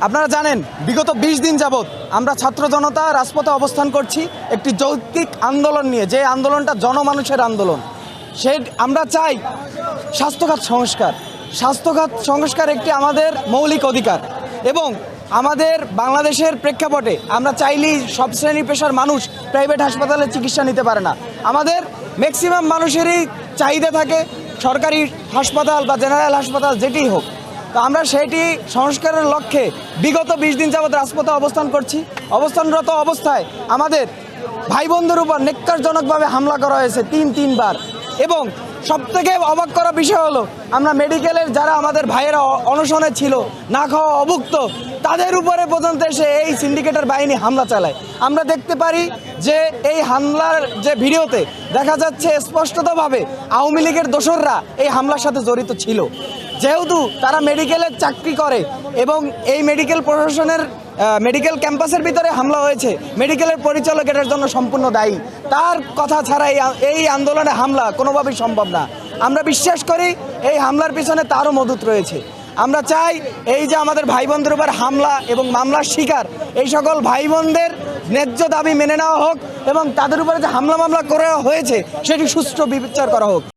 আপনারা জানেন বিগত ২০ দিন যাবৎ আমরা ছাত্র জনতা রাজপথে অবস্থান করছি একটি যৌক্তিক আন্দোলন নিয়ে, যে আন্দোলনটা জনমানুষের আন্দোলন। আমরা চাই স্বাস্থ্যখাত সংস্কার একটি আমাদের মৌলিক অধিকার, এবং আমাদের বাংলাদেশের প্রেক্ষাপটে আমরা চাইলেই সব শ্রেণী পেশার মানুষ প্রাইভেট হাসপাতালে চিকিৎসা নিতে পারে না। আমাদের ম্যাক্সিমাম মানুষেরই চাহিদা থাকে সরকারি হাসপাতাল বা জেনারেল হাসপাতাল যেটি হোক। তো আমরা সেটি সংস্কারের লক্ষ্যে বিগত ২০ দিন যাবৎ রাজপথে অবস্থান করছি। অবস্থানরত অবস্থায় আমাদের ভাই বোনদের উপর নেক্কারজনকভাবে হামলা করা হয়েছে তিনবার, এবং সবথেকে অবাক করা বিষয় হলো আমরা মেডিকেলের যারা আমাদের ভাইয়েরা অনশনে ছিল, না খাওয়া অভুক্ত, তাদের উপরে পর্যন্ত এসে এই সিন্ডিকেটের বাহিনী হামলা চালায়। আমরা দেখতে পারি যে এই হামলার যে ভিডিওতে দেখা যাচ্ছে স্পষ্টতভাবে আওয়ামী লীগের দোসররা এই হামলার সাথে জড়িত ছিল। যেহেতু তারা মেডিকেলের চাকরি করে এবং এই মেডিকেল প্রশাসনের মেডিকেল ক্যাম্পাসের ভিতরে হামলা হয়েছে, মেডিকেলের পরিচালক এটার জন্য সম্পূর্ণ দায়ী। তার কথা ছাড়া এই আন্দোলনে হামলা কোনোভাবেই সম্ভব না। আমরা বিশ্বাস করি এই হামলার পিছনে তারও মদত রয়েছে। আমরা চাই এই যে আমাদের ভাই বোনদের উপর হামলা এবং মামলার শিকার এই সকল ভাই বোনদের ন্যায্য দাবি মেনে নেওয়া হোক, এবং তাদের উপরে যে হামলা মামলা করা হয়েছে সেটি সুষ্ঠু বিচার করা হোক।